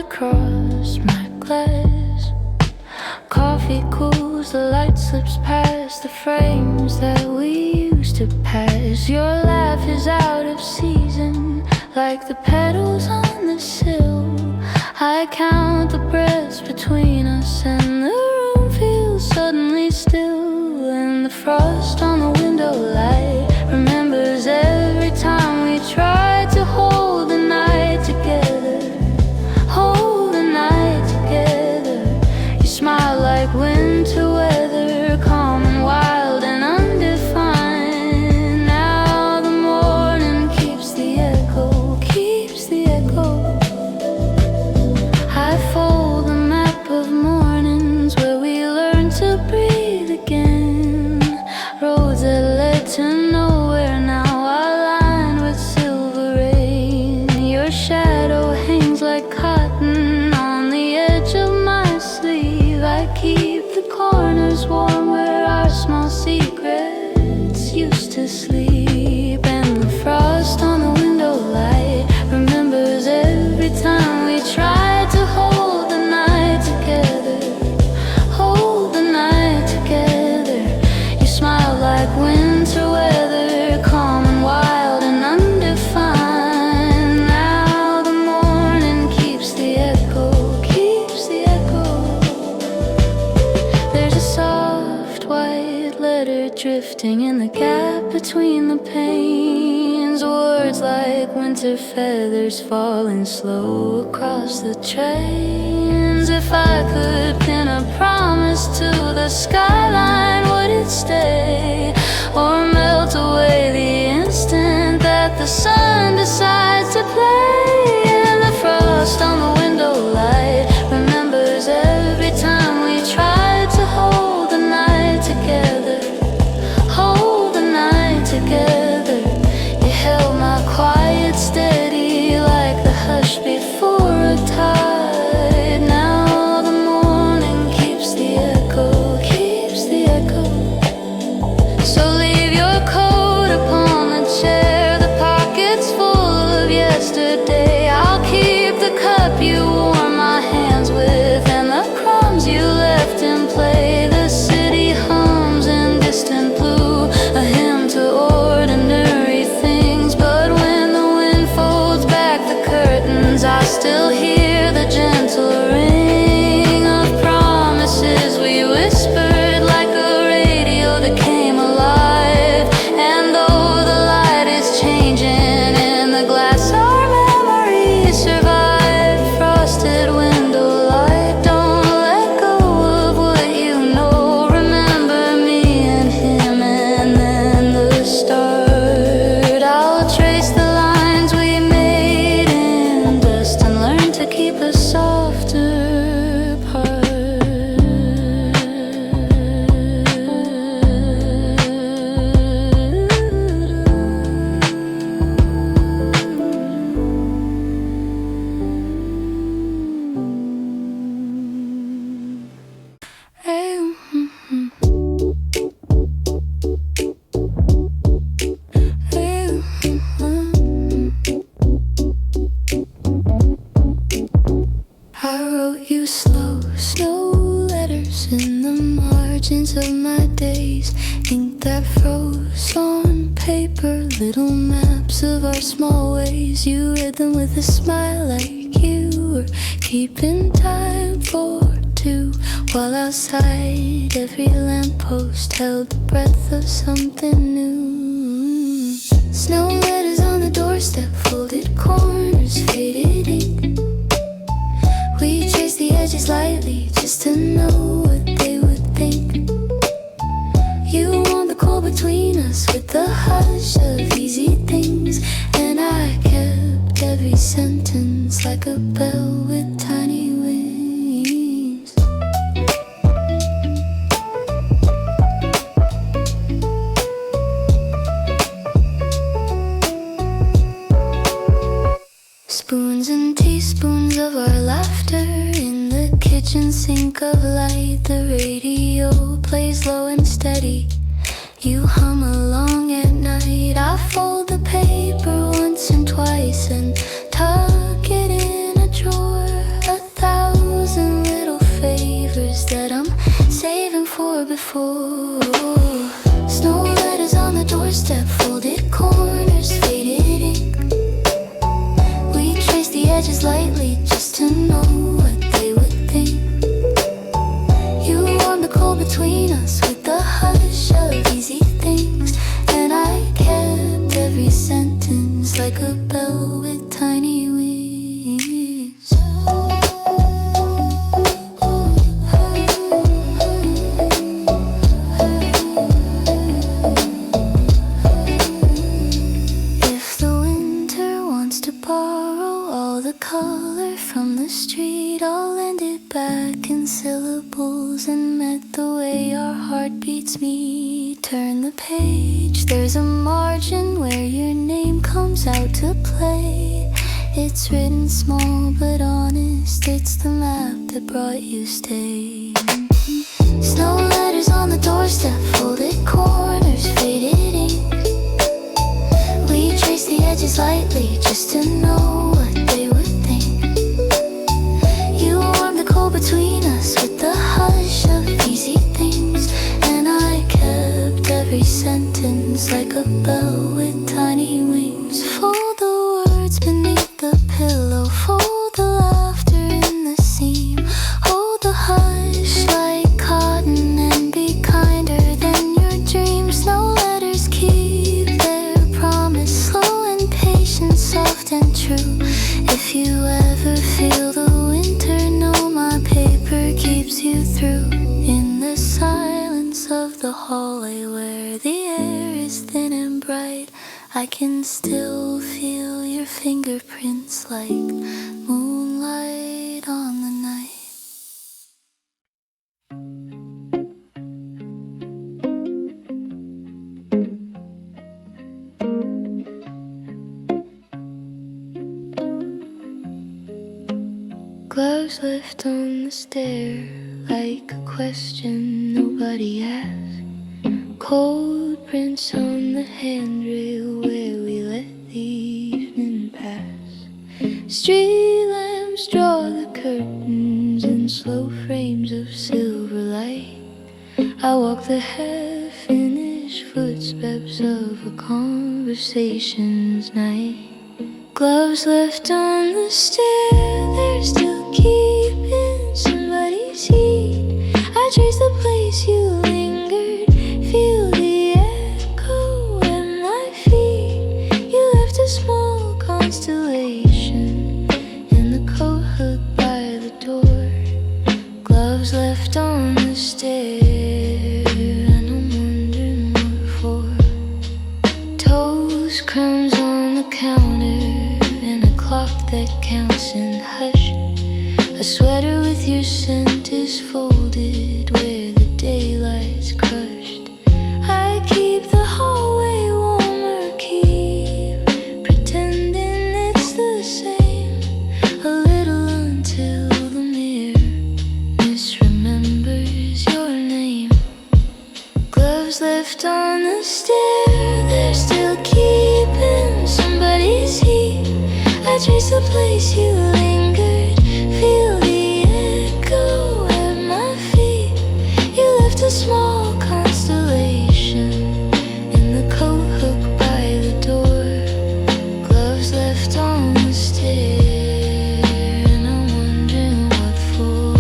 across my glass. Coffee cools, the light slips past the frames that we used to pass. Your laugh is out of season, like the petals on the sill. I count the breaths between us and the room feels suddenly still. And the frost on the window light remembers every time we tried to hold the night together. Hold the night together. You smile like winter weather, calm and wild and undefined. Now the morning keeps the echo, keeps the echo. I fold the map of mornings where we learn to breathe again. Roads that led to nowhere now are lined with silver rain. Your shadow hangs like cotton on the edge of my sleeve. I keep the corners warm where our small secrets used to sleep. And the frost on the window light remembers every time we tried to hold the night together. Hold the night together. You smile like winter weather, calm and wild and undefined. Now the morning keeps the echo, keeps the echo. There's a soft white letter drifting in the gap between the panes. Words like winter feathers falling slow across the trains. If I could pin a promise to the skyline, would it stay or melt away the instant that the sun decides to play? And the frost on the window light remembers every time we tried to hold the night together. Hold the night together. You held my quiet steady like the hush before a tide. Now the morning keeps the echo, keeps the echo. So leave your coat upon the chair, the pockets full of yesterday. I'll keep the cup you warm my hands with and the crumbs you left in play. The city hums in distant blue, a hymn to ordinary things. But when the wind folds back the curtains, I still hear the gentle ring of promises we whispered like a radio that came alive. And though the light is changing in the glass, our memories survive. Frosted window light, don't let go of what you know. Remember me and him and then the start. I'll trace the lines we made in dust and learn to keep a softer part. I wrote you slow, slow letters in the margins of my days. Ink that froze on paper, little maps of our small ways. You read them with a smile like you were keeping time for two. While outside every lamppost held the breath of something new. Snow letters on the doorstep, folded corners, faded ink. We traced the edges lightly just to know what they would think. You want the cold between us with the hush of easy things. And I kept every sentence like a bell with tiny wings. Spoons and teaspoons of our laughter in the kitchen sink of light. The radio plays low and steady. You hum along at night. I fold the paper once and twice and tuck it in a drawer. A before. Snow letters on the doorstep, folded corners, faded ink. We traced the edges lightly just to know what they would think. You warmed the cold between us with the hush of easy things, and I kept every sentence like a bell with tiny wings. If the winter wants to borrow all the color from the street, I'll lend it back in syllables and met the way our heartbeats meet. Turn the page, there's a margin where your name comes out to play. It's written small but honest, it's the map that brought you stay. Snow letters on the doorstep, folded corners, faded ink. We traced the edges lightly just to know what they would think. You warmed the cold between us with the hush of easy things, and I kept every sentence like a bell with tiny wings. Fold the words beneath the pillow, fold the laughter in the seam. Hold the hush like cotton and be kinder than your dreams. No letters keep their promise, slow and patient, soft and true. If you ever feel the winter, know my paper keeps you through. In the silence of the hallway where the air is thin and bright, I can still feel your fingerprints like moonlight on the night. Gloves left on the stair like a question nobody asked. Cold prints on the handrail where we let the evening pass. Street lamps draw the curtains in slow frames of silver light. I walk the half-finished footsteps of a conversation's night. Gloves left on the stair, they're still keeping somebody's heat. I trace the place you lingered, feel the echo at my feet. You left a small constellation in the coat hook by the door. Gloves left on the stair, and I'm wondering what for. Toes, crumbs on the counter, clock that counts in hush. A sweater with your scent is folded where the daylight's crushed. I keep the hallway warmer, keep pretending it's the same. A little until the mirror misremembers your name. Gloves left on the stair, they're still keeping somebody's heat. I trace the place you lingered, feel the echo at my feet. You left a small constellation in the coat hook by the door. Gloves left on the stair, and I'm wondering what for.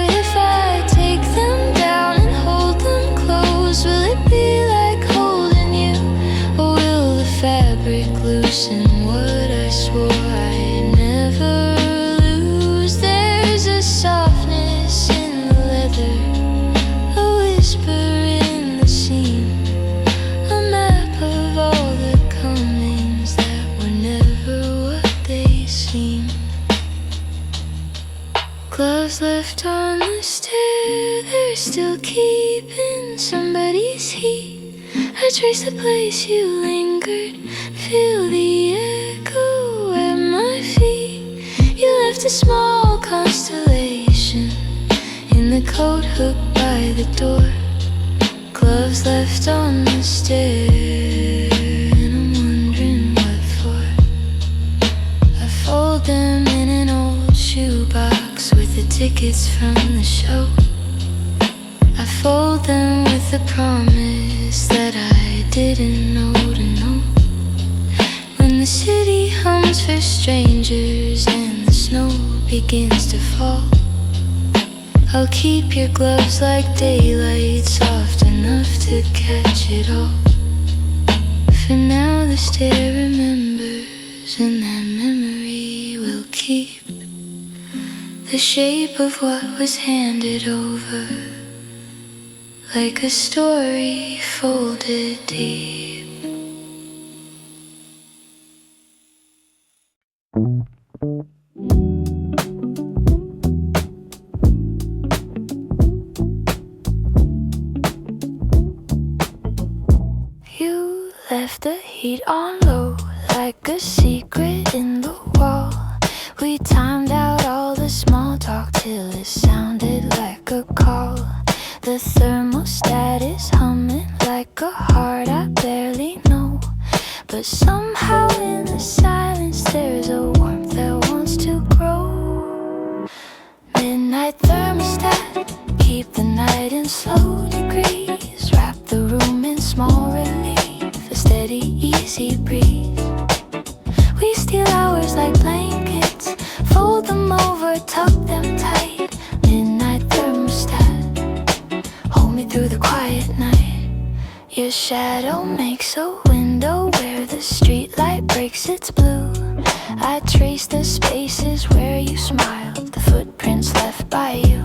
If I take them down and hold them close, will it be like holding you, or will the fabric loosen what I swore I'd never lose? There's a softness in the leather, a whisper in the seam, a map of all the comings that were never what they seem. Gloves left on the stair, they're still keeping somebody's heat. I trace the place you lingered, feel the echo at my feet. You left a small constellation in the coat hook by the door. Gloves left on the stair, and I'm wondering what for. I fold them in an old shoebox with the tickets from the show. Fold them with the promise that I didn't know to know. When the city hums for strangers and the snow begins to fall, I'll keep your gloves like daylight, soft enough to catch it all. For now the stair remembers, and that memory will keep the shape of what was handed over, like a story folded deep. You left the heat on low, like a secret in the wall. We timed out all the small talk till it sounded like a call. The thermostat is humming like a heart I barely know, but somehow in the silence there's a warmth that wants to grow. Midnight thermostat, keep the night in slow degrees. Wrap the room in small relief, a steady, easy breeze. We steal hours like blankets, fold them over, tuck them tight. Midnight thermostat, hold me through the quiet night. Your shadow makes a window where the streetlight breaks its blue. I trace the spaces where you smiled, the footprints left by you.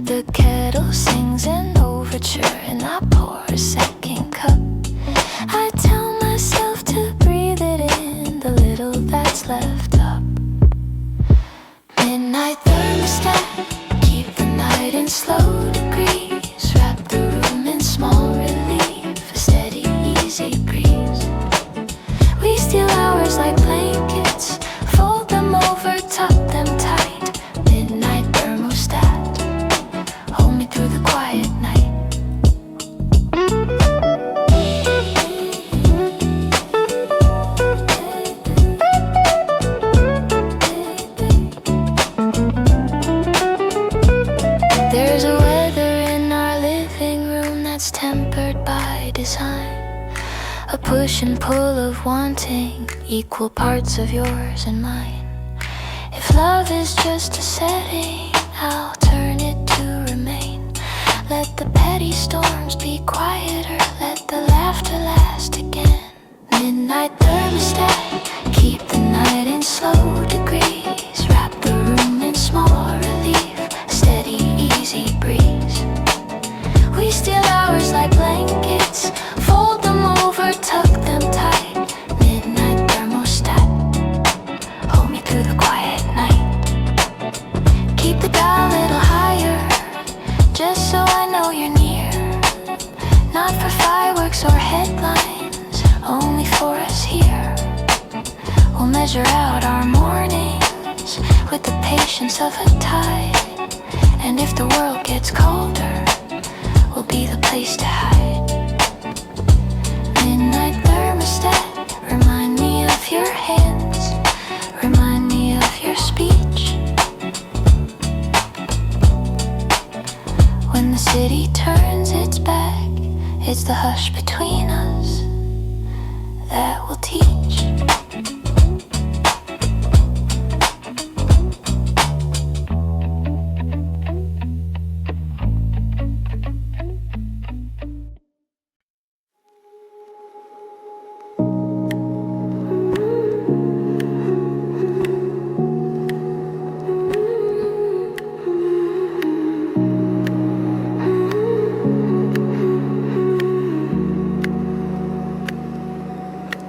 The kettle sings an overture and I pour a second cup. I tell myself to breathe it in, the little that's left up. Midnight thermostat, keep the night in slow degrees. Wrap the room in small relief, a steady, easy breeze. We steal hours like blankets, fold them over, tuck them tight. Midnight thermostat, hold me through the quiet night. There's a weather in our living room that's tempered by design, a push and pull of wanting, equal parts of yours and mine. If love is just a setting, I'll turn it to remain. Let the petty storms be quieter, let the laughter last again. Midnight thermostat, keep the night in slow degrees. Wrap the room in small relief, steady, easy breeze. We steal hours like blankets, fold them over, tuck them tight. Midnight thermostat, hold me through the quiet night. Keep the dial a little higher, just so I know you're near. Not for fireworks or headlines, only for us here. We'll measure out our mornings with the patience of a tide. And if the world gets colder, we'll be the place to hide. Midnight thermostat, remind me of your hands, remind me of your speech. When the city turns its back, it's the hush between us that will teach.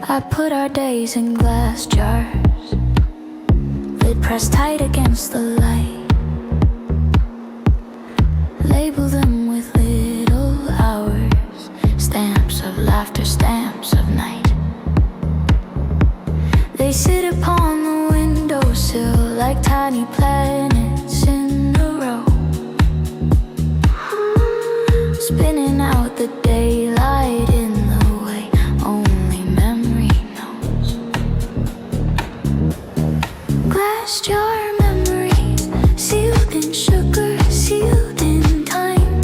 I put our days in glass jars, lid pressed tight against the light. Label them with little hours, stamps of laughter, stamps of night. They sit upon the windowsill like tiny planets in a row, spinning out the daylight in the way only memory knows. Glass jar memories, sealed in sugar, sealed in time.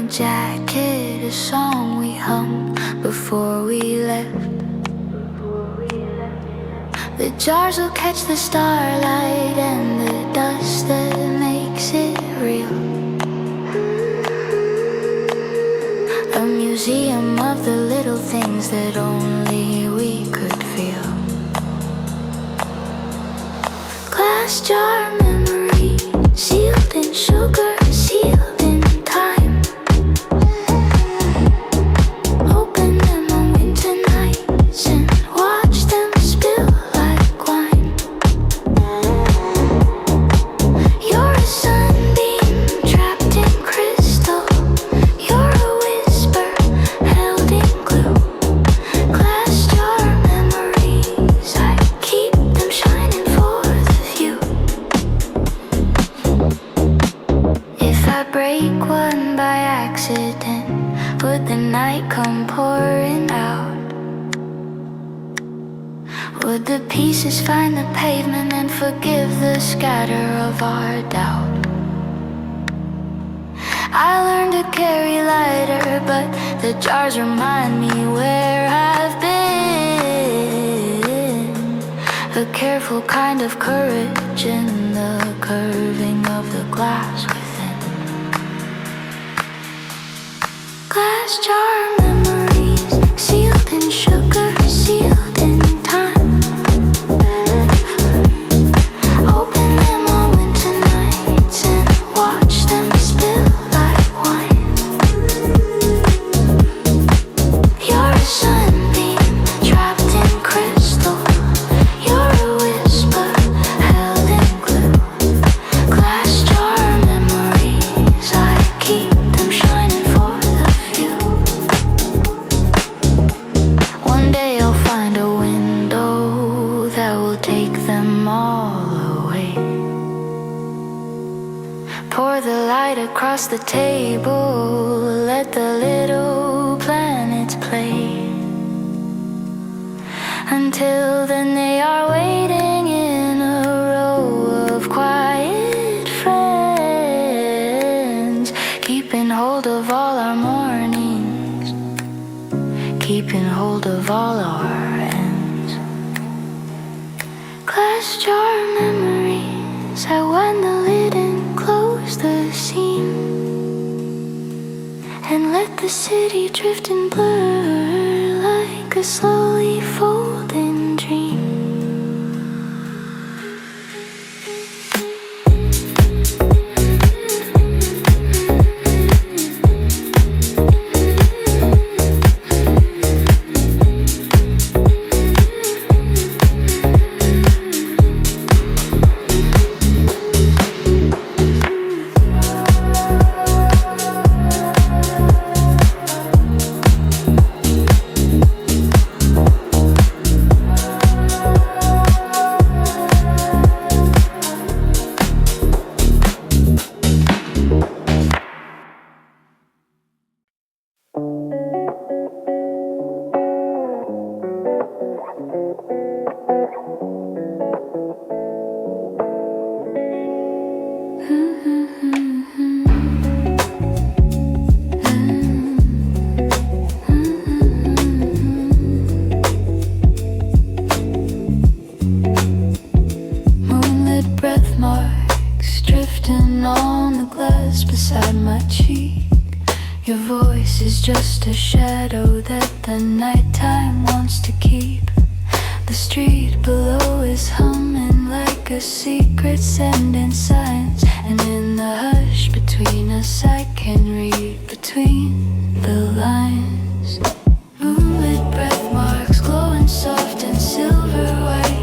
jacket, a song we hummed before we left. The jars will catch the starlight and the dust that makes it real. A museum of the little things that only we could feel. Glass jar memories, sealed in sugar, sealed in time. Open them on winter nights and watch them spill like wine. You're a sunbeam trapped in crystal. You're a whisper held in glue. Glass jar memories, I keep them shining for the view. If I break one by accident, would the night come pouring out? Would the pieces find the pavement and forgive the scatter of our doubt? I learned to carry lighter, but the jars remind me where I've been. A careful kind of courage in the curving of the glass within. Glass jar memories, sealed in sugar, sealed in time. Open them on winter nights and watch them spill like wine. You're a sunbeam trapped in crystal. You're a whisper held in glue. Glass jar memories, I keep them shining for the few. One day I'll find a window that will take them all away. Pour the light across the table, let the little planets play. Until then they are waiting in a row of quiet friends, keeping hold of all our mornings, keeping hold of all our ends. Glass jar memories, I wind the lid and close the seam, and let the city drift and blur like a slowly folding dream. Moonlit breathmarks drifting on the glass beside my cheek. Your voice is just a shadow that the nighttime wants to keep. The street below is humming like a secret sending signs, and in the hush between us I can read between the lines. Moonlit breathmarks glowing soft and silver white.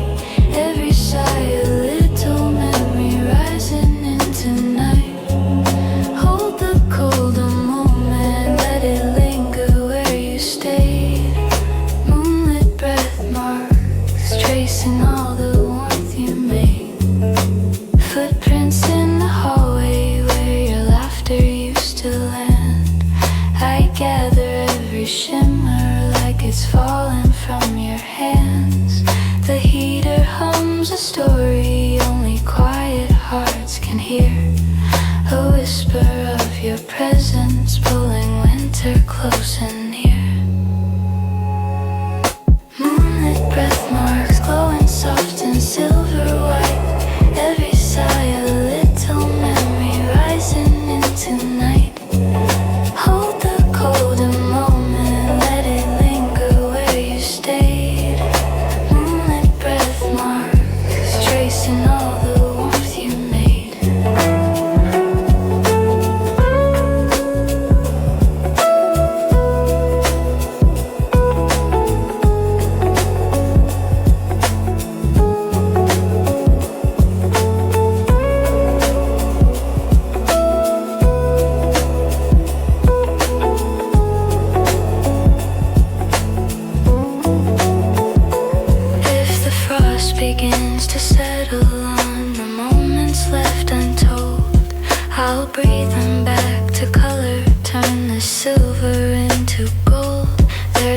Every sigh a little memory rising into night. Hold the cold a moment, let it linger where you stayed. Moonlit breathmarks tracing all the warmth you made. Footprints in the hallway where your laughter used to land. I gather every shimmer like it's falling from your hands. The heater hums a story only quiet hearts can hear. A whisper of your presence pulling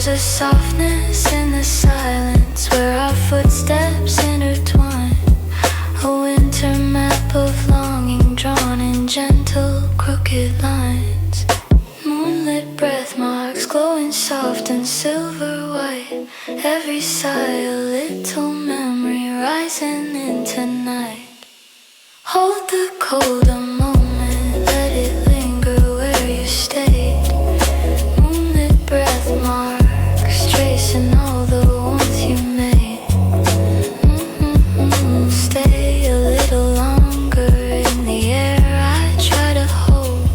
There's a softness in the silence where our footsteps intertwine. A winter map of longing drawn in gentle, crooked lines. Moonlit breathmarks glowing soft and silver white. Every sigh a little memory rising into night. Hold the cold a moment, let it linger where you stayed. Moonlit breathmarks tracing all the warmth you made. Stay a little longer in the air. I try to hold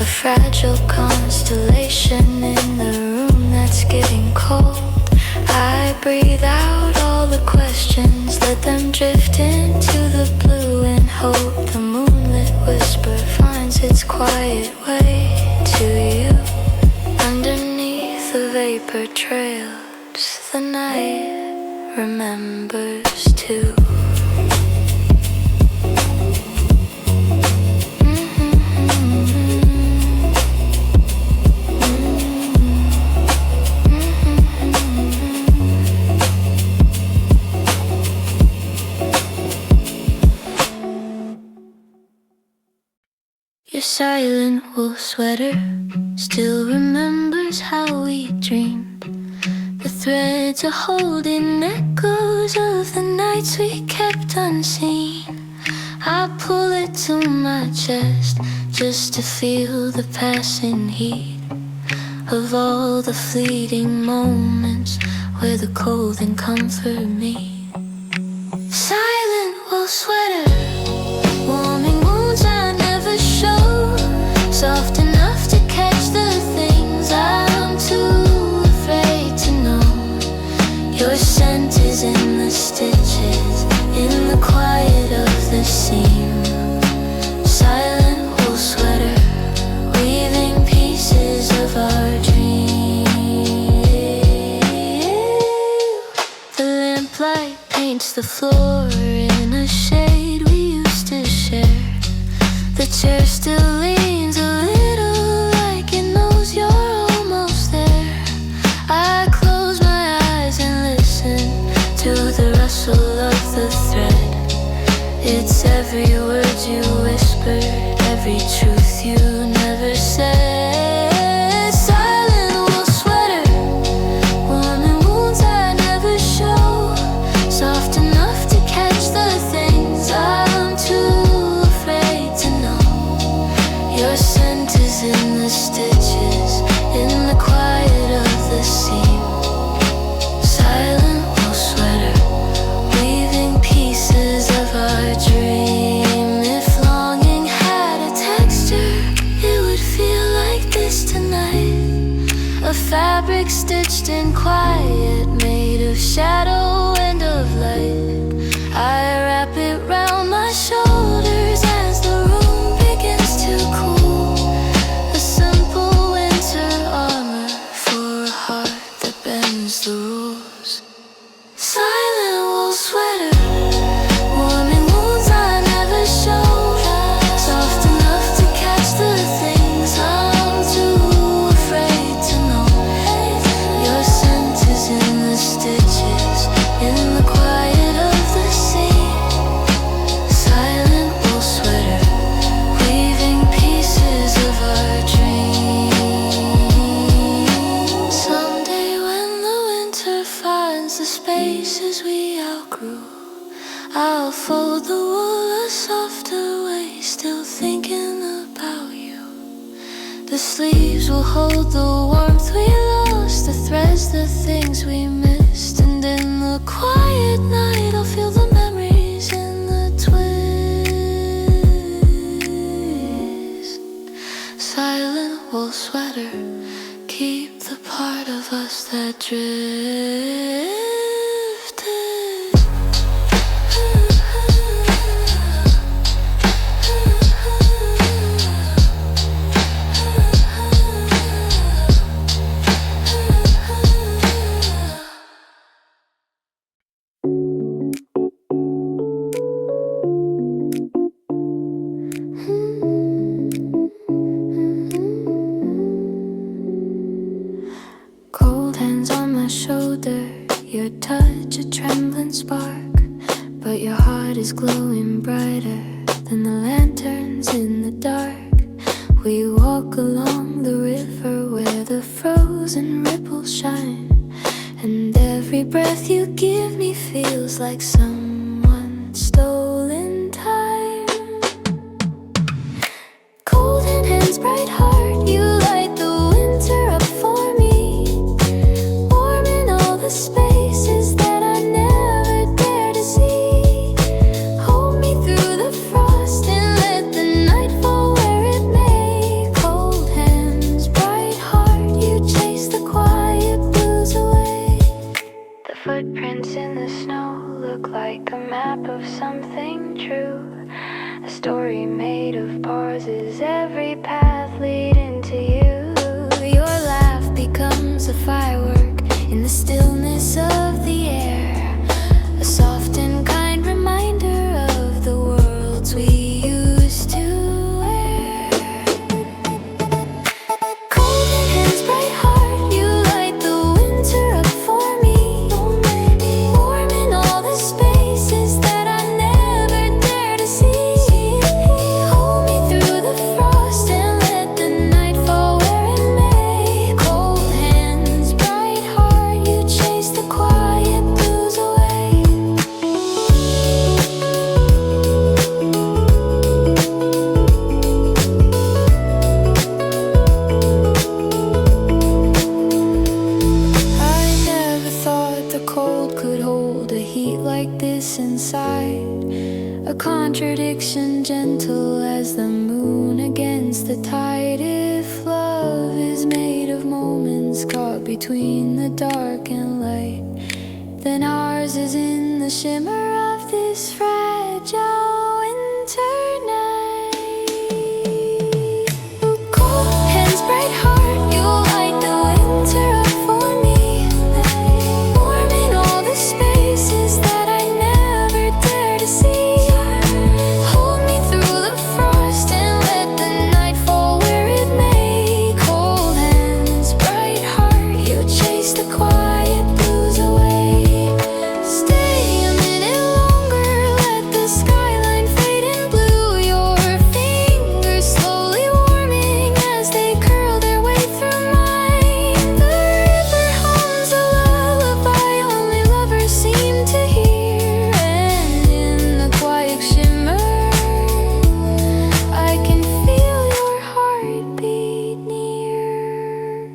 a fragile constellation in the room that's getting cold. I breathe out all the questions, let them drift into the blue and hope the moonlit whisper finds its quiet way to you. Underneath the vapor trails, the night remembers too. Your silent wool sweater still remembers how we dreamed. The threads are holding echoes of the nights we kept unseen. I pull it to my chest just to feel the passing heat of all the fleeting moments where the cold and comfort meet. Silent wool sweater, warming wounds I never show, soft enough to catch the things I'm too afraid to know. Your scent is in the stitches, in the quiet of the seam. Silent wool sweater, weaving pieces of our dream. The lamplight paints the floor in a shade we used to share. The chair still leans a little like it knows you're almost there. I close my eyes and listen to the rustle of the thread. It's every word you whispered, every truth you never said. Silent wool sweater, warming wounds I never show, soft enough to catch the things I'm too afraid to know. Your scent is in the stitches, in the quiet of the seam. Silent wool sweater, weaving pieces of our dream. If longing had a texture, it would feel like this tonight. A fabric stitched in quiet, made of shadow and of light. I wrap it round my shoulders as the room begins to cool. A simple winter armor for a heart that bends the rules. Silent wool sweater, warming wounds I never show, soft enough to catch the things I'm too afraid to know. Your scent is in the stitches, in the quiet of the sea. Silent wool sweater, weaving pieces of our dreams. Someday when the winter finds the spaces we outgrew, I'll fold the wool a softer way, still thinking about you. The sleeves will hold the warmth we lost, the threads, the things we missed. And in the quiet night I'll feel the memories in the twist. Silent wool sweater, keep the part of us that drifted. a trembling spark, but your heart is glowing brighter than the lanterns in the dark. We walk along the river where the frozen ripples shine, and every breath you give me feels like someone stolen time. Golden hands, bright heart, you light the winter up for me, warm in all the spaces that I never dare to see. Hold me through the frost and let the night fall where it may. Cold hands, bright heart, you chase the quiet blues away. The footprints in the snow look like a map of something true, a story made of pauses, every path leading to you. Your laugh becomes a firework in the stillness of the air, a soft and kind reminder of the worlds we used to wear. Golden hands, bright heart, you light the winter up for me, warm in all the spaces that I never dare to see. Hold me through the frost and let the night fall where it may. Cold hands, bright heart, you chase the quiet blues away. I never thought the cold could hold a heat like this inside, a contradiction gentle as the moon against the tide. If love is made of moments caught between the dark and light, then ours is in the shimmer of this fragile winter night. Cold hands, bright heart, you light the winter up for me, warm in all the spaces that I never dare to see. Hold me through the frost and let the night fall where it may. Cold hands, bright heart, you chase the quiet blues away. Stay a minute longer, let the skyline fade in blue. Your fingers slowly warming as they curl their way through mine. The river hums a lullaby only lovers seem to hear, and in the quiet shimmer I can feel your heartbeat near.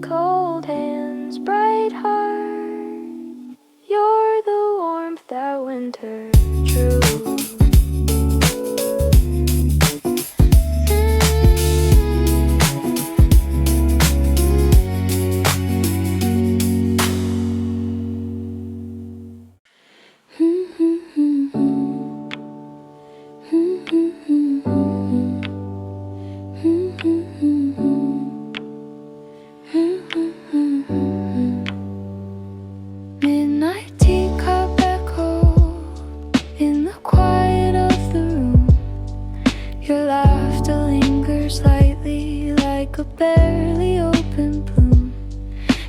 Cold hands, bright heart, you're the warmth that winter drew. Midnight teacup echo in the quiet of the room. Your laughter lingers lightly like a barely open bloom.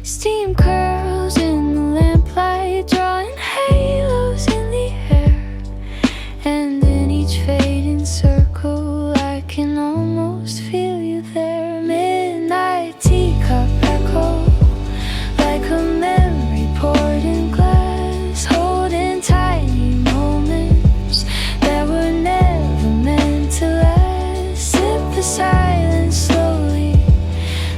Steam curls in the lamplight, drawing halos in the air. And in each fading circle, I can almost feel you there. Midnight teacup echo like a memory poured in glass, holding tiny moments that were never meant to last. Sip the silence slowly,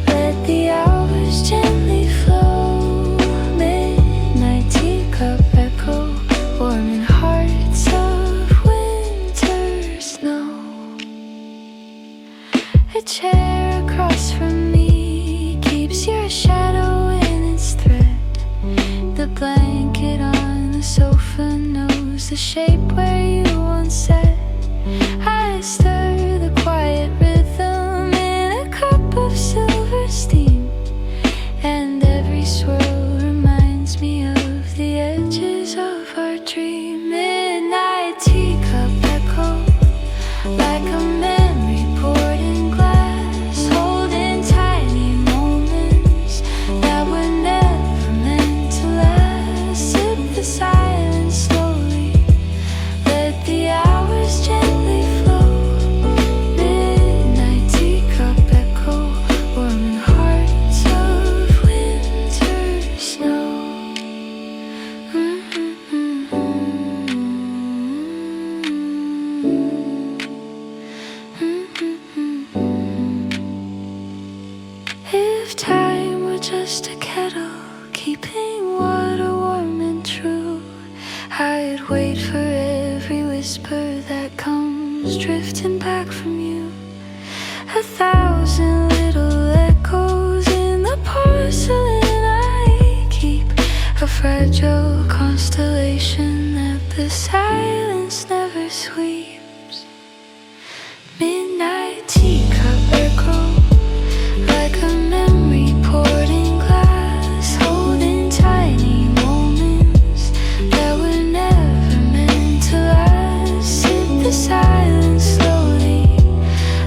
let the hours gently flow. Midnight teacup echo, warming hearts of winter snow. A chair across from me keeps your shadow in its thread. The blanket on the sofa knows the shape where you once sat. I stir the quiet rhythm in a cup of silver steam, and every swirl reminds me of the edges of our dream. Midnight teacup echo like a memory poured in glass, holding tiny moments that were never meant to if time were just a kettle, keeping water warm and true, I'd wait for every whisper that comes drifting back from you. 1,000 little echoes in the porcelain I keep, a fragile constellation that the silence never sweeps. Midnight teacup echo, like a memory poured in glass, holding tiny moments that were never meant to last. Sip the silence slowly,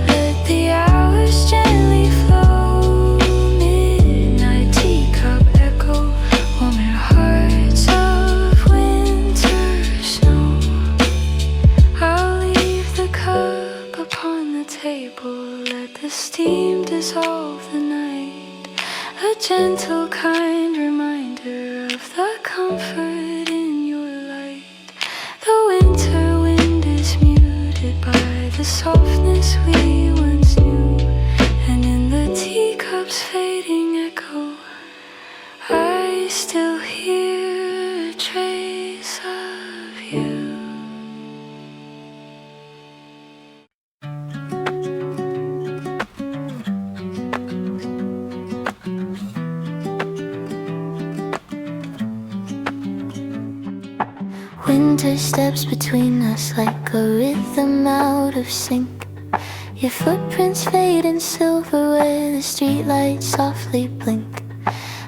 let the hours gently flow. Midnight teacup echo, warm your hearts of winter snow. I'll leave the cup upon the table, let the steam dissolve the night, a gentle kind reminder of the comfort in your light. The winter wind is muted by the softness we once knew, and in the teacup's fading echo, I still hear a trace of you. Winter steps between us like a rhythm out of sync. Your footprints fade in silver where the streetlights softly blink.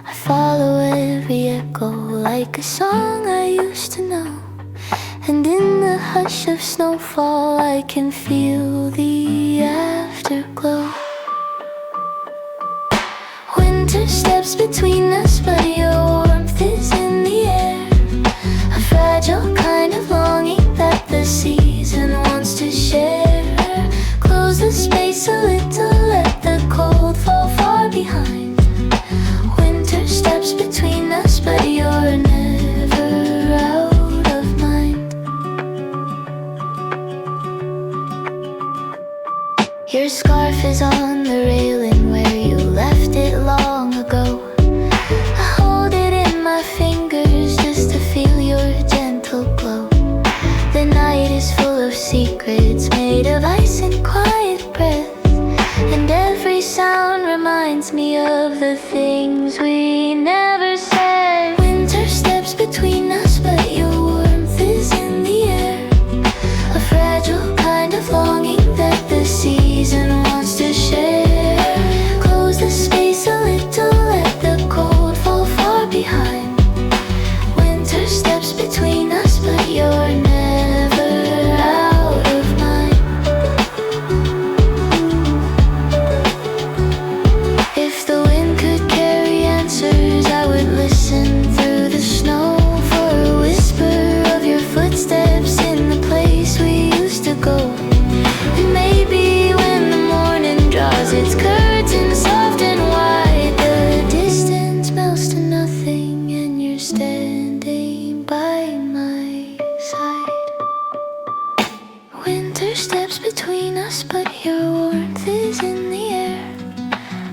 I follow every echo like a song I used to know, and in the hush of snowfall I can feel the afterglow. Winter steps between us, but your warmth is in the air, a fragile kind of longing that the season wants to share. Close the space a little, let the cold fall far behind. Winter steps between us, but you're never out of mind. Your scarf is on the railing where you left it long ago. I hold it in my fingers just to feel your gentle glow. The night is full of secrets made of ice and quiet breath, and every sound reminds me of the things we never said. Winter steps between us, but your warmth is in the air, a fragile kind of longing that the season wants to share. Close the space a little, let the cold fall far behind. Winter steps between us, but you're never out of mind. If the wind could carry answers, I would listen through the snow for a whisper of your footsteps in the place we used to go. And maybe when the morning draws its curtain soft and wide, the distance melts to nothing and you're standing by my side. Winter steps between us, but your warmth is in the air,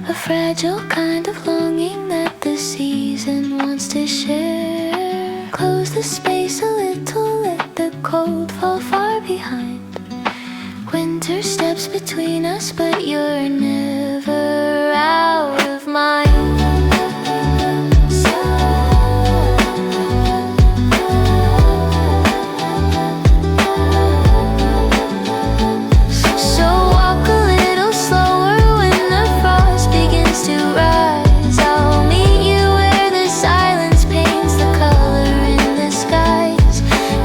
a fragile kind of longing that the season wants to share. Close the space a little, let the cold fall far behind. Winter steps between us, but you're never out of mind. So walk a little slower when the frost begins to rise. I'll meet you where the silence paints the color in the skies.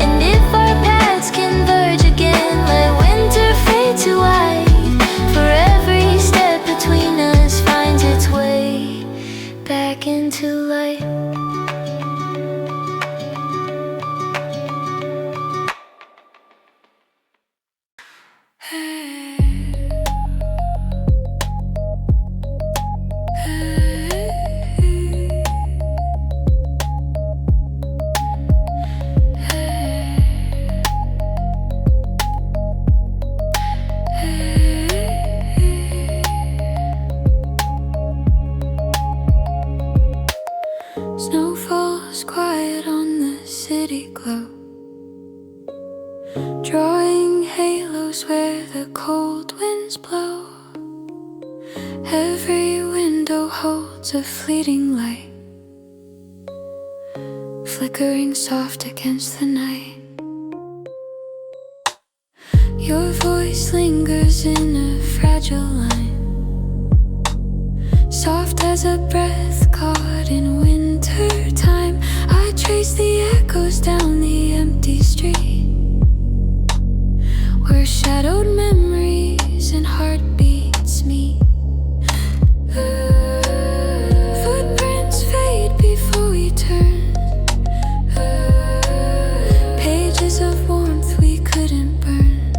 And if our paths converge again, let winter fade to white. For every step between us city glow, drawing halos where the cold winds blow. Every window holds a fleeting light, flickering soft against the night. Your voice lingers in a fragile line, soft as a breath caught in winter time. I trace the echoes down the empty street, where shadowed memories and heartbeats meet. Footprints fade before we turn, pages of warmth we couldn't burn.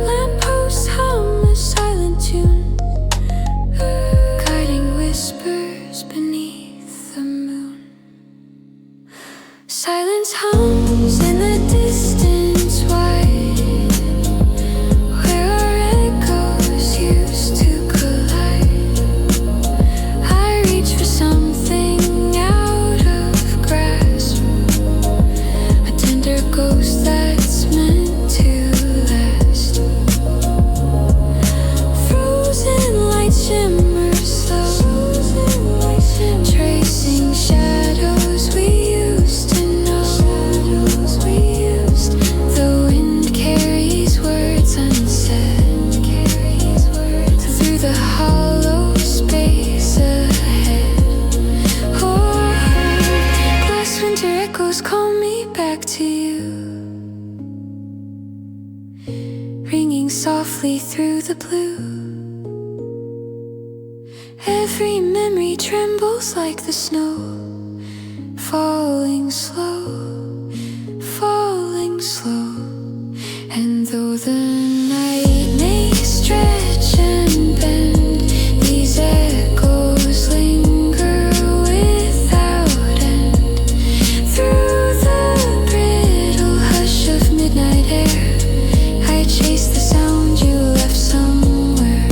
Lampposts hum a silent tune, guiding whispers beneath the moon. Silence hums in the distance wide, where our echoes used to collide. I reach for something out of grasp, a tender ghost that's meant to last. Frozen light shimmers slow, tracing shadows we used to know. The wind carries words unsaid through the hollow space ahead. Oh, glass winter echoes call me back to you, ringing softly through the blue. Every memory trembles like the snow, falling slow, falling slow. And though the night may stretch and bend, these echoes linger without end. Through the brittle hush of midnight air, I chase the sound you left somewhere.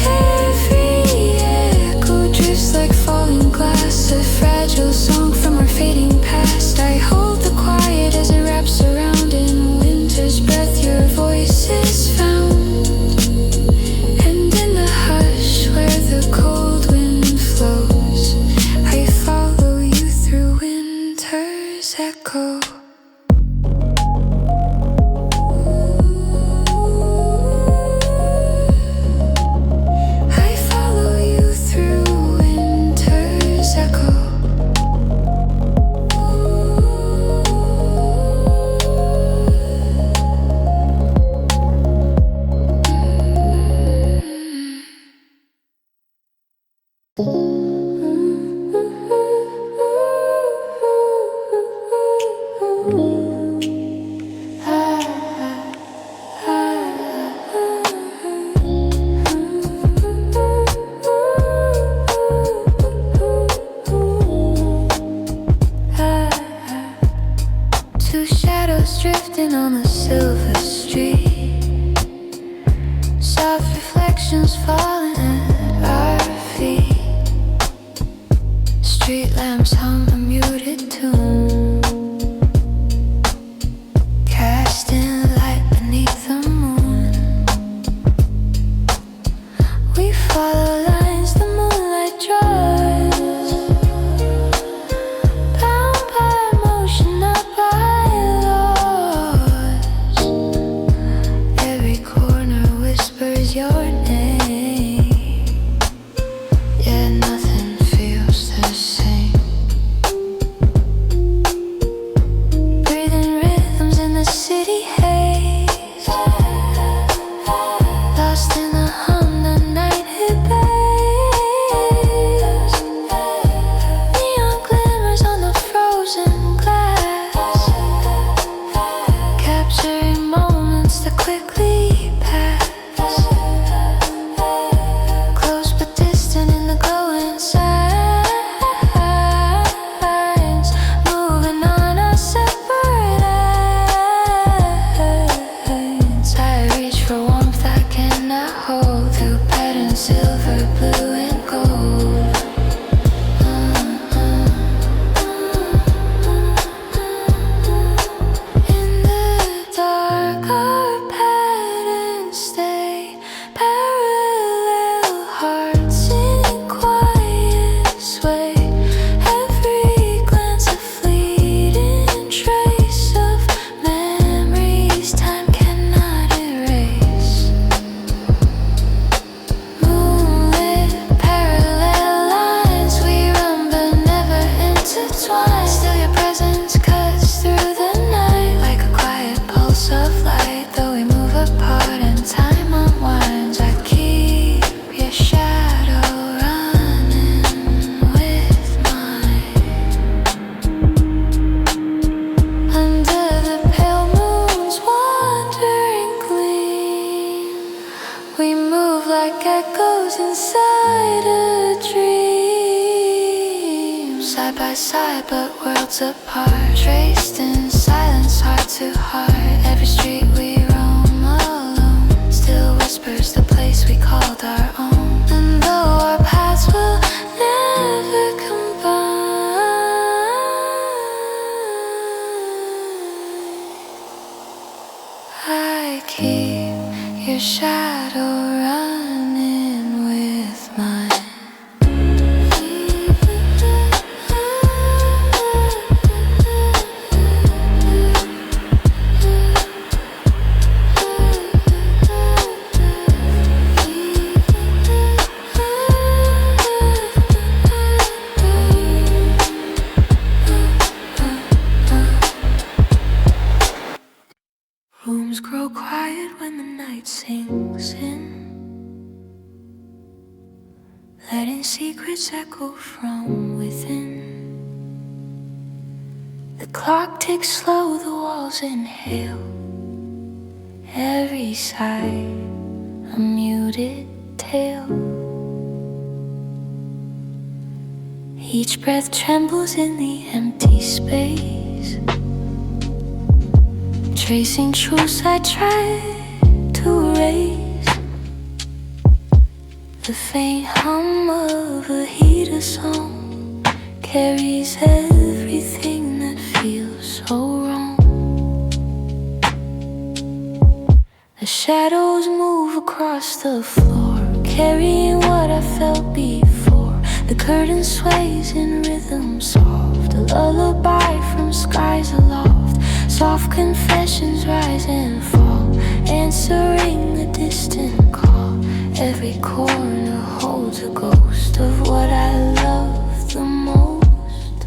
Every echo drifts like falling glass, a fragile song from our fading past. I hold the quiet as it wraps around in winter's breath. Your voice is found, and in the hush where the cold wind flows, I follow you through winter's echo. I follow you through winter's echo. Two shadows drifting on the silver street, soft reflections falling at our feet. Street lamps hum a muted tune, casting light beneath the moon. We follow lines the moonlight draws, bound by emotion, not by laws. Every corner whispers your name, yet nothing feels the same. Breathing rhythms in the city haze, lost in the hum the night it bathes. Neon glimmers on the frozen glass, capturing moments that quickly pass. We move like echoes inside a dream, side by side but worlds apart, traced in silence, heart to heart. Every street we roam alone still whispers the place we called our own. And though our paths will never combine, I keep your shadow running with mine. Rooms grow quiet when the night sinks in, letting secrets echo from within. The clock ticks slow, the walls inhale, every sigh a muted tale. Each breath trembles in the empty space, tracing truths I try to erase. The faint hum of a heater song carries everything that feels so wrong. The shadows move across the floor, carrying what I felt before. The curtain sways in rhythm soft, a lullaby from skies aloft. Soft confessions rise and fall, answering the distant call. Every corner holds a ghost of what I love the most.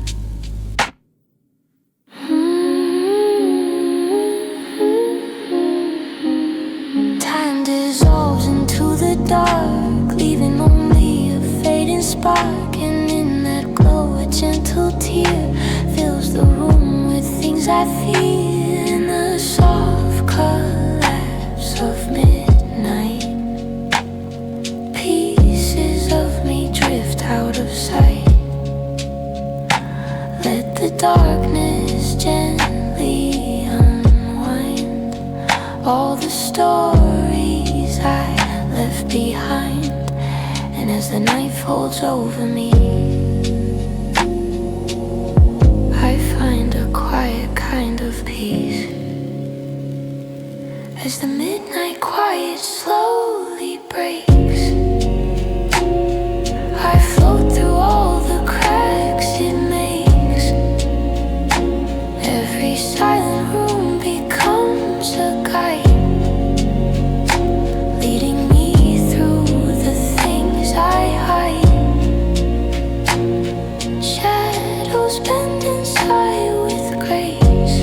Time dissolves into the dark, leaving only a fading spark. And in that glow a gentle tear fills the room with things I feel. In the soft collapse of midnight, pieces of me drift out of sight. Let the darkness gently unwind all the stories I left behind. And as the night folds over me, I find a quiet kind of peace. As the midnight quiet slowly breaks, I float through all the cracks it makes. Every silent room becomes a guide, leading me through the things I hide. Shadows bend inside with grace,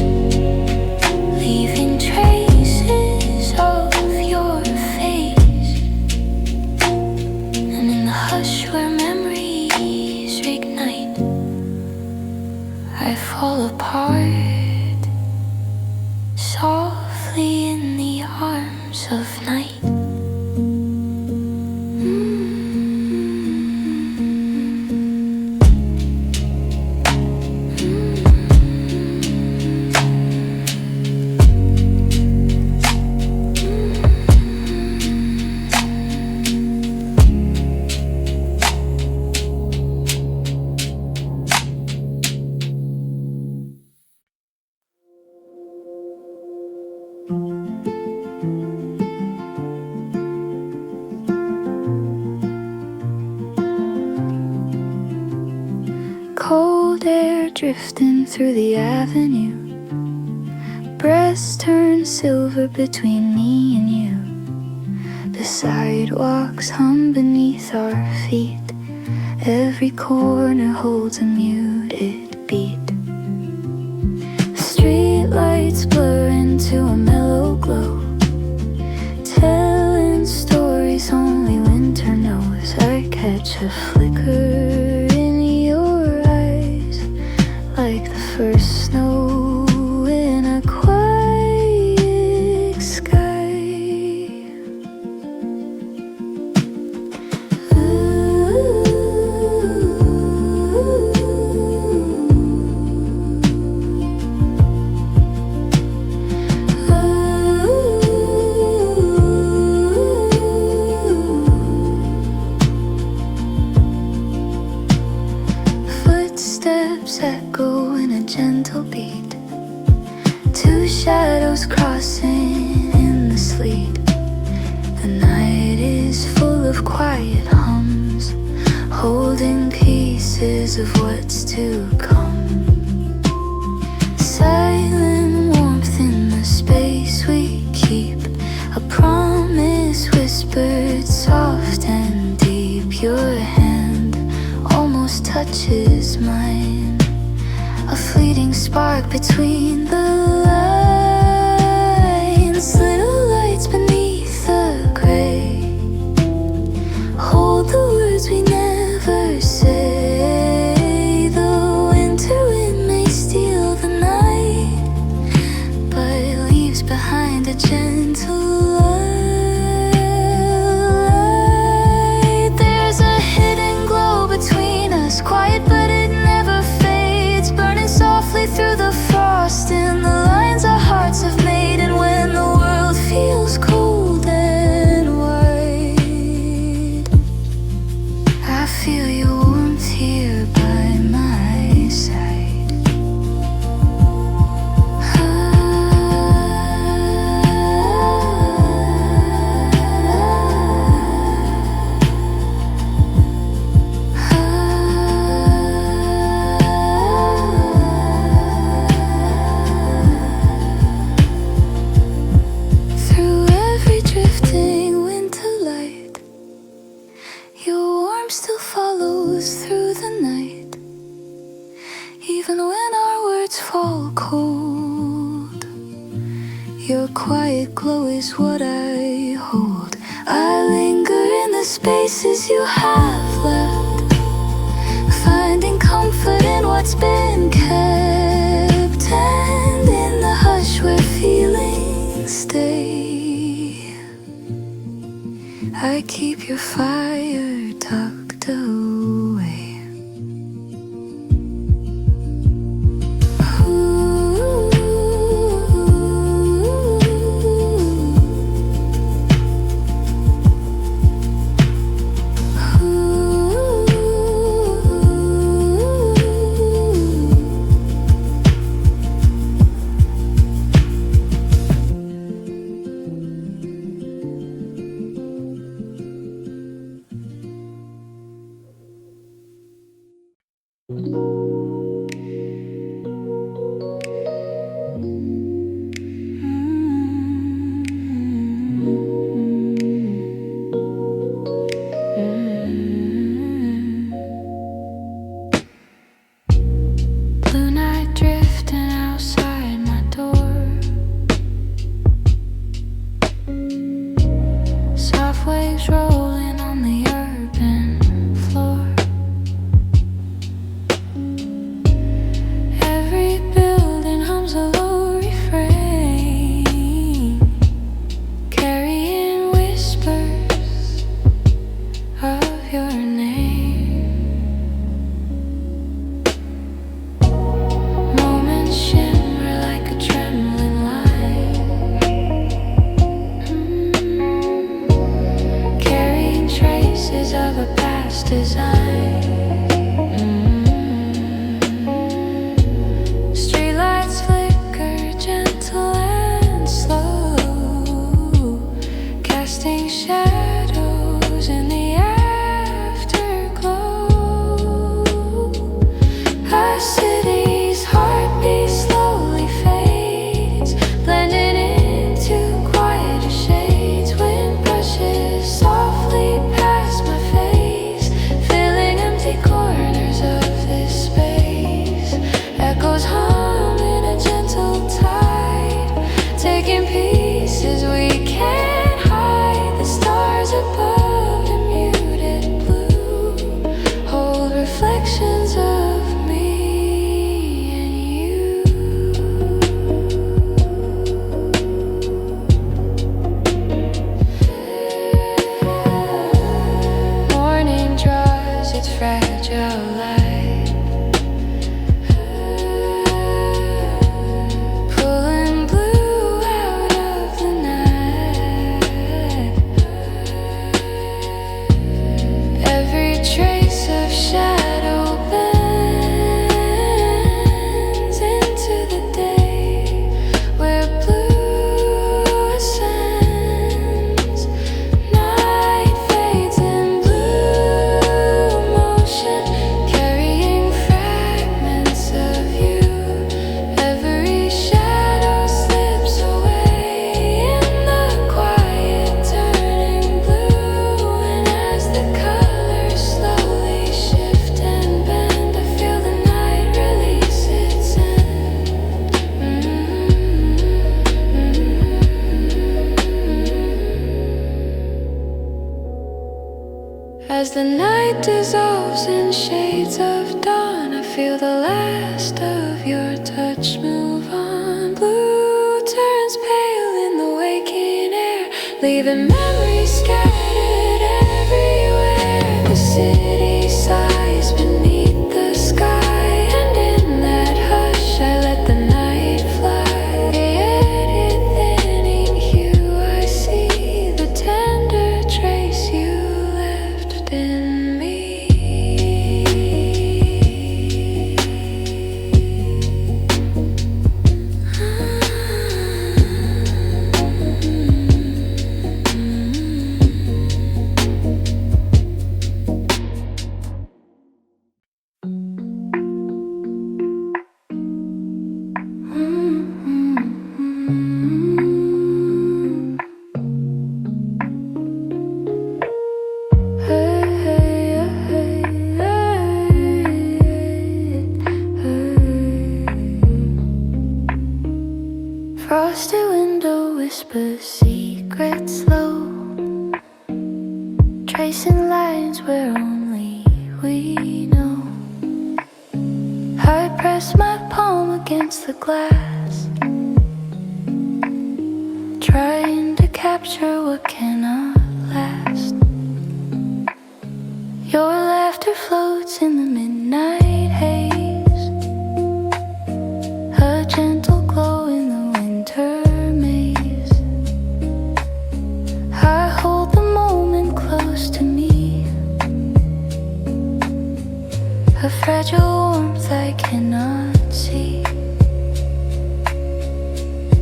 leaving traces of your face. And in the hush where memories reignite, I fall apart softly in the arms of night. Cold air drifting through the avenue, breaths turn silver between me and you. The sidewalks hum beneath our feet, every corner holds a muted beat. The street lights blur into a mellow glow, telling stories only winter knows. I catch a flicker in your eyes, like the first snow in a quiet sky. of quiet hums, holding pieces of what's to come. Silent warmth in the space we keep, a promise whispered soft and deep. Your hand almost touches mine, a fleeting spark between the lines. Little lights beneath the gray, hold the words we never say. The winter wind may steal the night, but leaves behind a gentle light. There's a hidden glow between us, quiet but it never fades, burning softly through the frost in the lines our hearts have made. And when the world feels cold and wide, I feel your warmth here by my side. Through every drifting winter light, your warmth still follows through the night. Even when our words fall cold, your quiet glow is what I hold. I linger in the spaces you have left, finding comfort in what's been kept, and in the hush where feelings stay, I keep your fire tucked away. Blue night drifting outside my door, soft waves rolling on the urban floor. Every building hums a low refrain, carrying whispers of your name. Moments shimmer like a trembling light, carrying traces of a past design. Streetlights flicker gentle and slow, casting shadows in the afterglow. Our city's heartbeat slowly fades, blending into quieter shades. Wind brushes softly past my face, filling empty corners of this space. Echoes hum in a gentle tide, taking pieces we can't hide. The stars As the night dissolves in shades of dawn, I feel the last of your touch move on. Blue turns pale in the waking air, leaving memories scattered everywhere. The city sighs beneath the sky, and in that hush I let the night fly. Yet within you I see the tender trace you left in me. Frosted window whispers secrets low, tracing lines where only we know. I press my palm against the glass, trying to capture what cannot last. Your laughter floats in the midnight haze, a gentle glow in the winter maze. I hold the moment close to me, a fragile warmth I cannot see.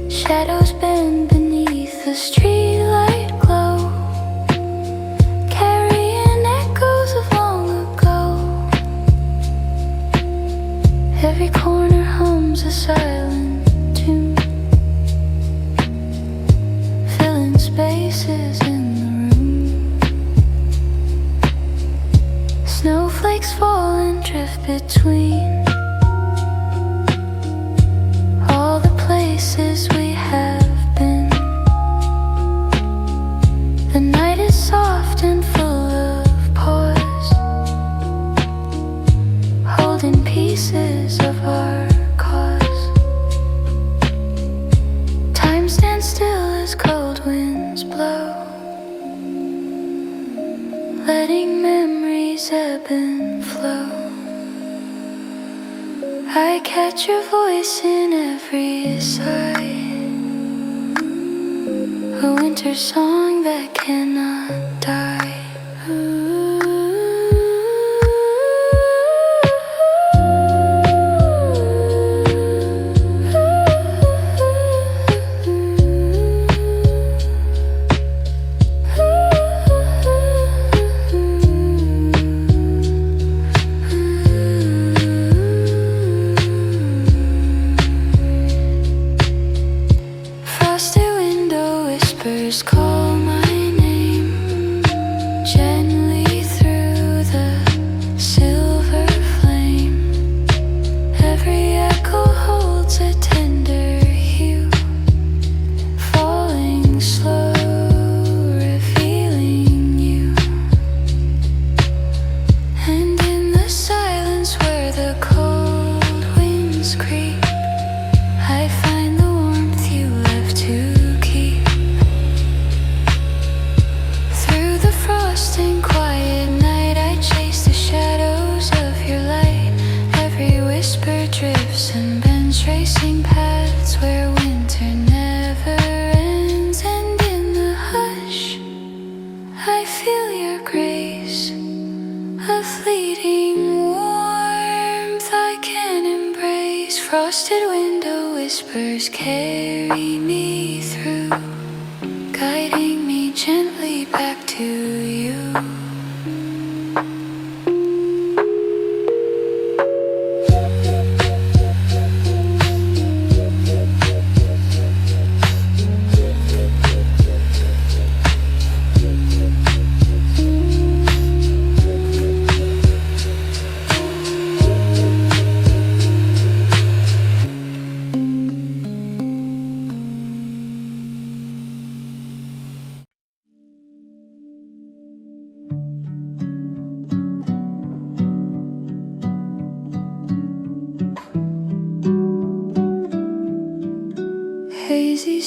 Shadows bend beneath the streetlight glow, carrying echoes of long ago. Every corner hums a silent tune, filling spaces in the room. Snowflakes fall and drift between all the places we have been. The night is soft and full of pause, holding pieces of our cause. Time stands still as cold winds blow, letting memories ebb and flow. I catch your voice in every sigh, a winter song that cannot die. Frosted window whispers call my name, gently through the silver flame. Every echo holds a tender hue, falling slow, revealing you. And in the silence where the cold winds creep, I find the warmth you left to keep. Through the frost and quiet night, I chase the shadows of your light. Every whisper drifts and bends, tracing paths where winter never ends. And in the hush, I feel your grace, a fleeting warmth I can embrace. Frosted window whispers carry me through, guiding me gently back to you.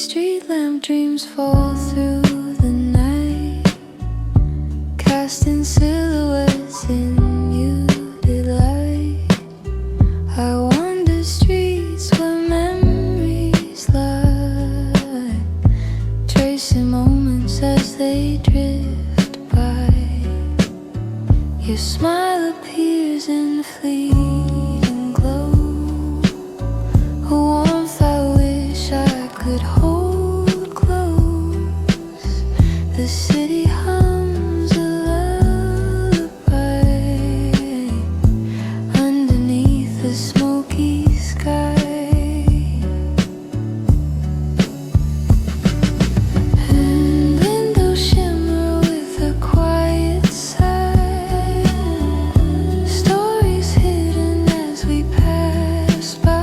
street lamp dreams fall through the night, casting silhouettes in muted light. I wander streets where memories lie, tracing moments as they drift by. Your smile appears in fleeting glow, a warmth I wish I could hold close. The city hums a lullaby underneath the smoky sky. And windows shimmer with a quiet sigh, stories hidden as we pass by.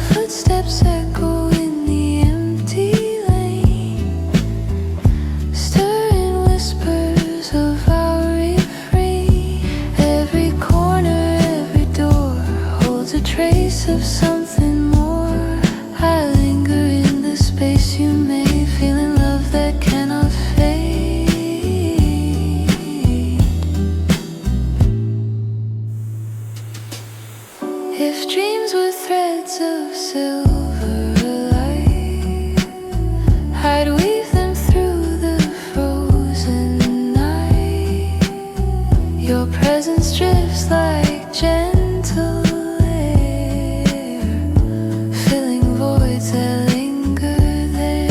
Footsteps echo in the empty lane, stirring whispers of our refrain. Every corner, every door holds a trace of something more. I linger in the space you made, feeling love that cannot fade. If dreams were threads of silver light, I'd weave them through the frozen night. Your presence drifts like gentle air, filling voids that linger there.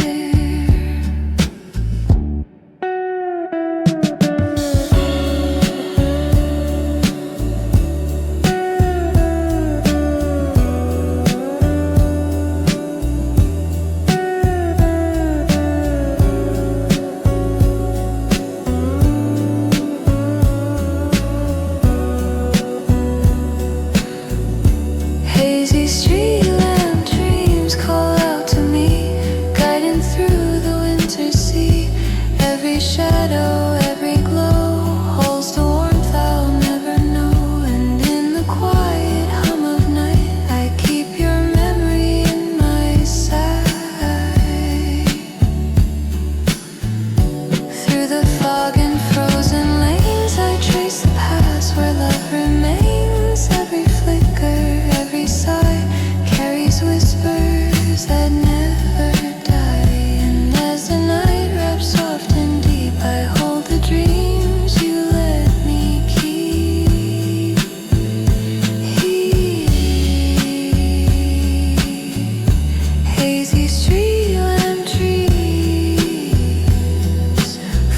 Hazy street lamp dreams call out to me, guiding through the winter sea. Every shadow, every glow holds the warmth I'll never know. And in the quiet hum of night, I keep your memory in my sight. Through the fog and frozen lanes, I trace the paths where love remains. Every flicker, every sigh carries whispers that never die. And as the night wraps soft and deep, I hold the dreams you let me keep. Hazy street lamp dreams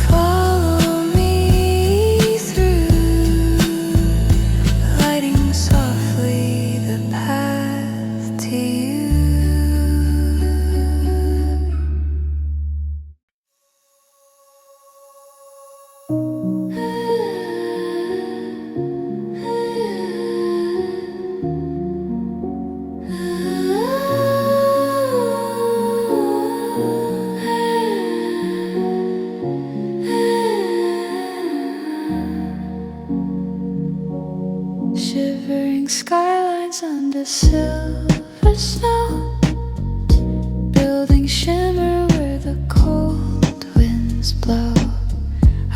follow me through, lighting softly the path to you. Shivering skylines under silver snow, buildings shimmer where the cold winds blow.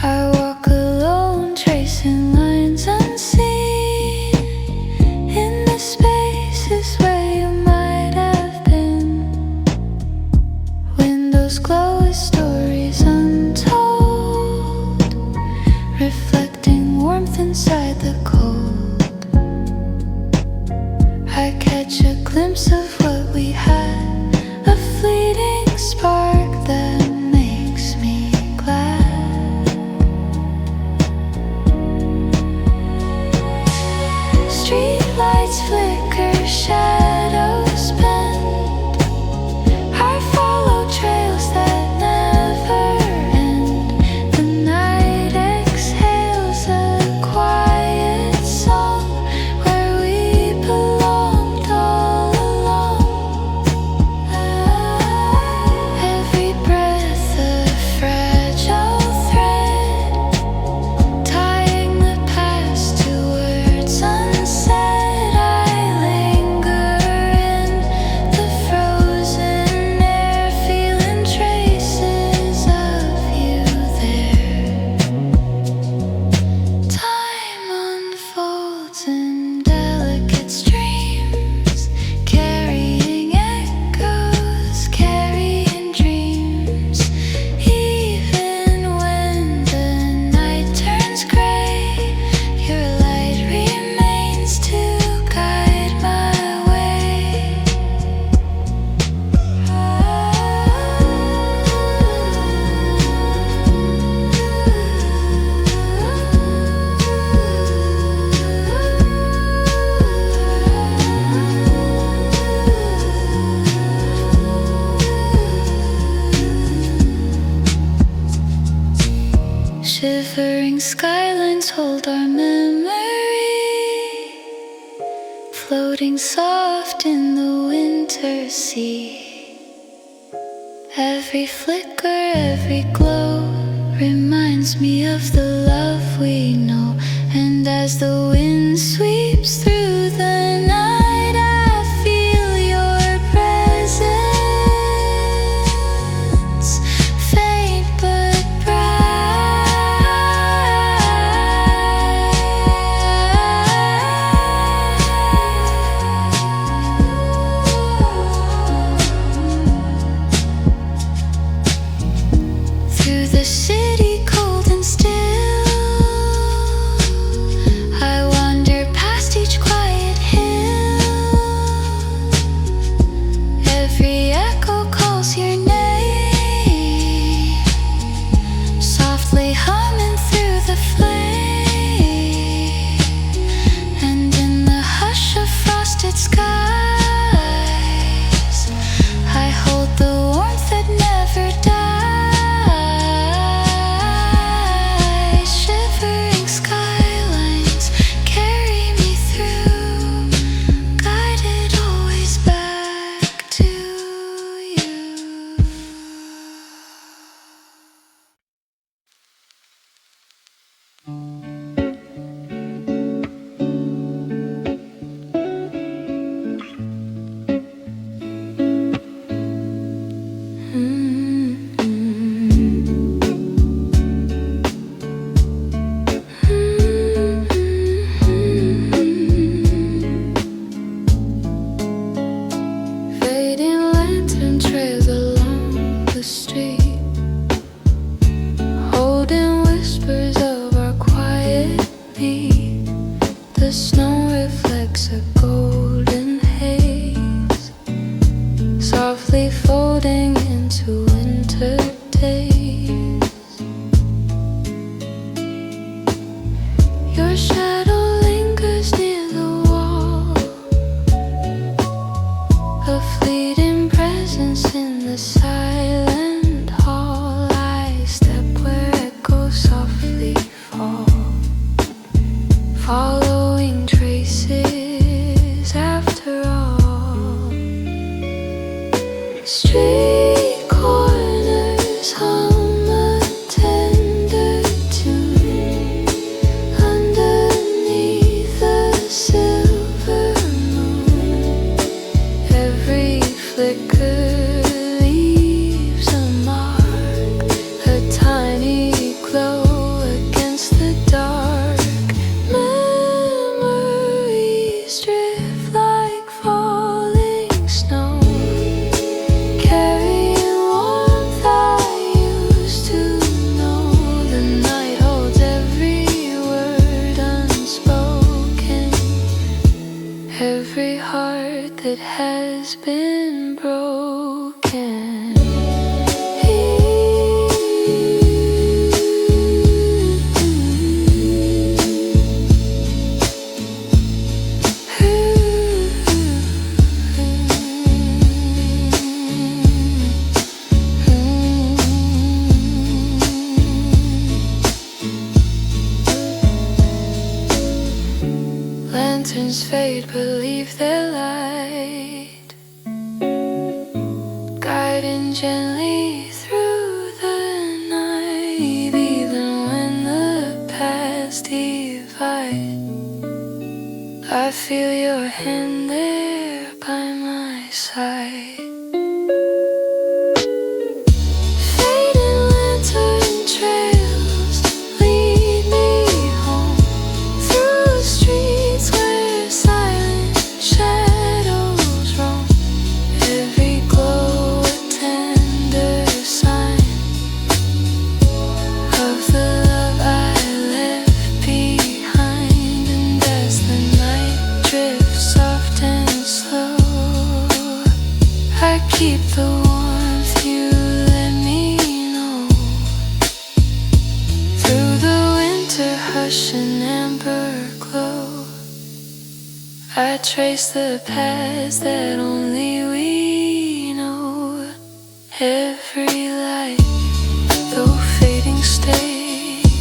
I walk alone, tracing lines unseen in the spaces where you might have been. Windows glow with stories untold, reflecting warmth inside the cold. I catch a glimpse of what we had, a fleeting spark that makes me glad. Shivering skylines hold our memory, floating soft in the winter sea. Every flicker, every glow reminds me of the love we know. And as the wind sweeps through the night, I feel your presence, faint but bright. Through the city cold and still, lanterns fade but leave their light, guiding gently through the night. Even when the paths divide, I feel your hand there by my side. Keep the warmth you let me know. Through the winter hush and amber glow, I trace the paths that only we know. Every light, though fading, stays.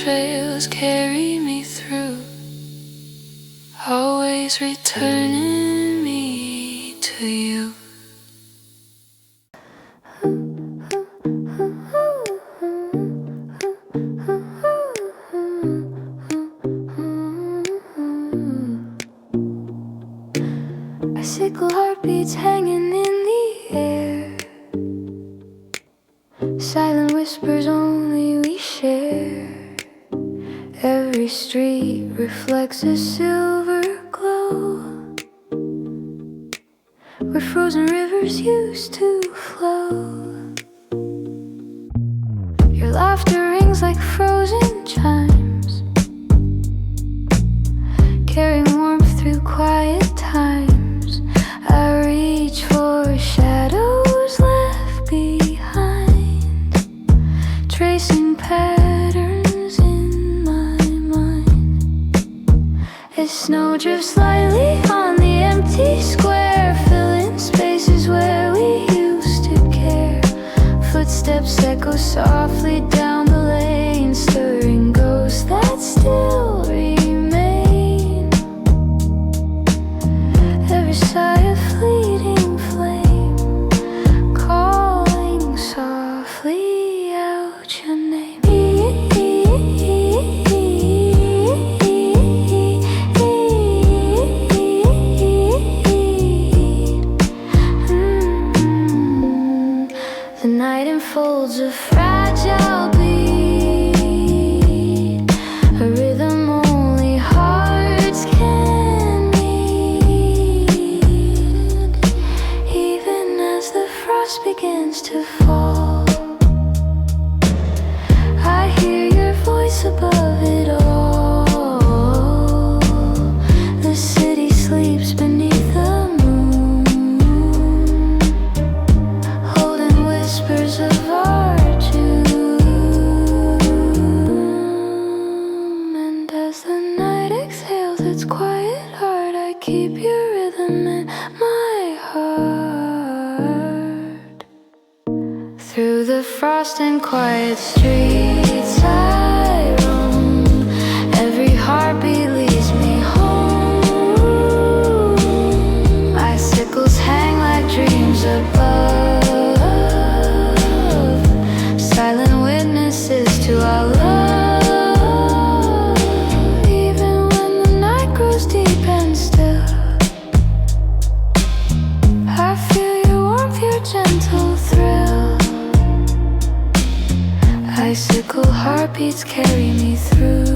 trails carry me through, always returning me to you. Icicle heartbeats hanging in the air, silent whispers only we share. Every street reflects a silver glow, where frozen rivers used to flow. Your laughter rings like frozen chimes, carrying warmth through quiet times. I reach for shadows left behind, tracing patterns in my mind. As snow drifts lightly on the empty square, filling spaces where we used to care. Footsteps echo softly down the lane, stirring ghosts that still remain. Every sigh a fleeting flame, calling softly out your name. The night unfolds a fragile beat, a rhythm only hearts can meet. Even as the frost begins to fall, I hear your voice above it all. The city sleeps beneath the moon, holding whispers of our tune. And as the night exhales its quiet heart, I keep your rhythm in my heart. Through the frost and quiet streets I roam, every heartbeat leads me home. Icicles hang like dreams above, silent witnesses to our love. Even when the night grows deep and still, I feel your warmth, your gentle thrill. Icicle heartbeats carry me through.